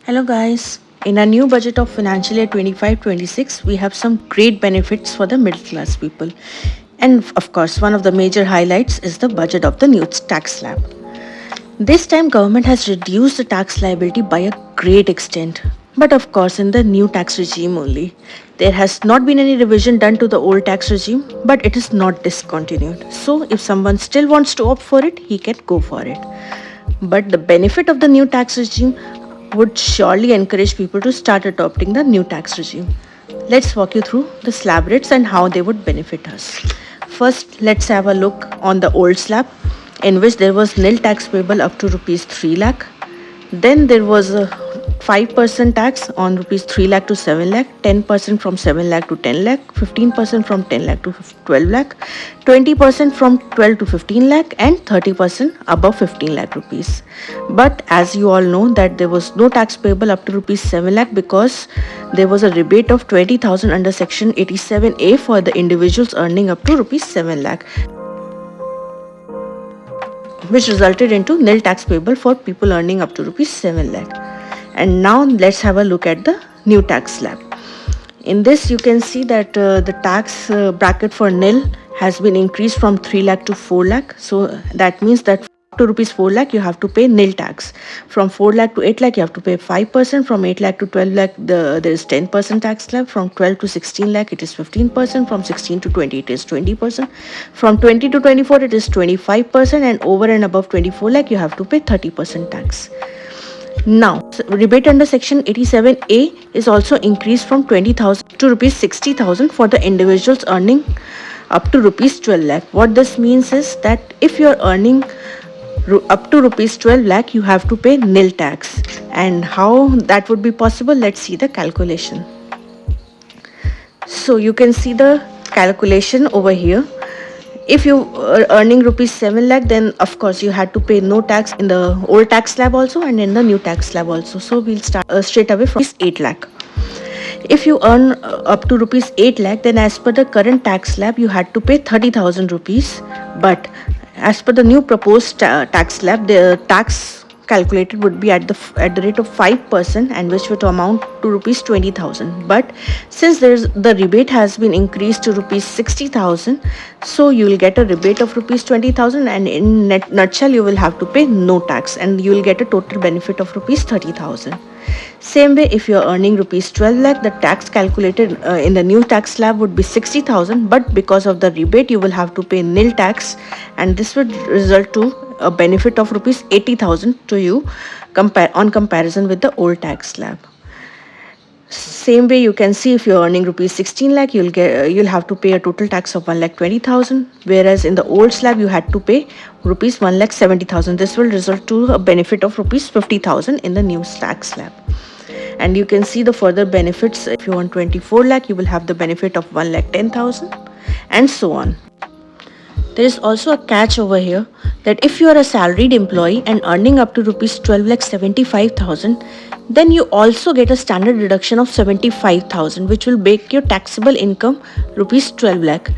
Hello guys. In our new budget of financial year 25-26, we have some great benefits for the middle class people. And of course, one of the major highlights is the budget of the new tax slab. This time government has reduced the tax liability by a great extent. But of course, in the new tax regime only. There has not been any revision done to the old tax regime, but it is not discontinued. So if someone still wants to opt for it, he can go for it. But the benefit of the new tax regime would surely encourage people to start adopting the new tax regime. Let's walk you through the slab rates and how they would benefit us. First, let's have a look on the old slab, in which there was nil tax payable up to rupees 3 lakh. Then there was a 5% tax on rupees 3 lakh to 7 lakh, 10% from 7 lakh to 10 lakh, 15% from 10 lakh to 12 lakh, 20% from 12 to 15 lakh, and 30% above 15 lakh rupees. But as you all know that there was no tax payable up to rupees 7 lakh because there was a rebate of 20,000 under section 87A for the individuals earning up to rupees 7 lakh, which resulted into nil tax payable for people earning up to rupees 7 lakh. And now let's have a look at the new tax slab. In this you can see that the tax bracket for nil has been increased from 3 lakh to 4 lakh. So that means that to rupees 4 lakh you have to pay nil tax. From 4 lakh to 8 lakh you have to pay 5%. From 8 lakh to 12 lakh there is 10% tax slab. From 12 to 16 lakh it is 15%. From 16 to 20 it is 20%. From 20 to 24 it is 25%, and over and above 24 lakh you have to pay 30% tax. Now, rebate under section 87A is also increased from 20,000 to rupees 60,000 for the individuals earning up to rupees 12 lakh. What this means is that if you are earning up to rupees 12 lakh, you have to pay nil tax. And how that would be possible? Let's see the calculation. So you can see the calculation over here. If you are earning rupees 7 lakh, then of course you had to pay no tax in the old tax slab also and in the new tax slab also. So we'll start straight away from 8 lakh. If you earn up to rupees 8 lakh, then as per the current tax slab you had to pay 30,000 rupees. But as per the new proposed tax slab, the tax calculated would be at the rate of 5%, and which would amount to rupees 20,000. But since the rebate has been increased to rupees 60,000, so you will get a rebate of rupees 20,000, and in nutshell you will have to pay no tax, and you will get a total benefit of rupees 30,000. Same way, if you are earning rupees 12 lakh, the tax calculated in the new tax slab would be 60,000, but because of the rebate you will have to pay nil tax, and this would result to a benefit of rupees 80,000 to you on comparison with the old tax slab. Same way, you can see if you're earning rupees 16 lakh, you'll have to pay a total tax of 1,20,000, whereas in the old slab you had to pay rupees 1,70,000. This will result to a benefit of rupees 50,000 in the new tax slab. And you can see the further benefits. If you earn 24 lakh, you will have the benefit of 1,10,000, and so on. There is also a catch over here that if you are a salaried employee and earning up to rupees 12,75,000, then you also get a standard deduction of 75,000, which will make your taxable income rupees 12 lakh.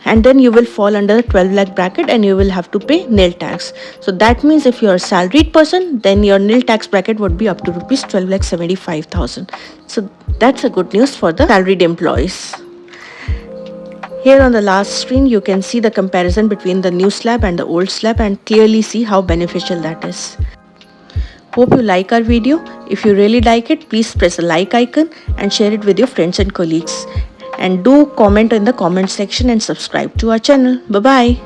And then you will fall under the 12 lakh bracket and you will have to pay nil tax. So that means if you are a salaried person, then your nil tax bracket would be up to rupees 12,75,000. So that's a good news for the salaried employees. Here on the last screen, you can see the comparison between the new slab and the old slab and clearly see how beneficial that is. Hope you like our video. If you really like it, please press the like icon and share it with your friends and colleagues. And do comment in the comment section and subscribe to our channel. Bye-bye.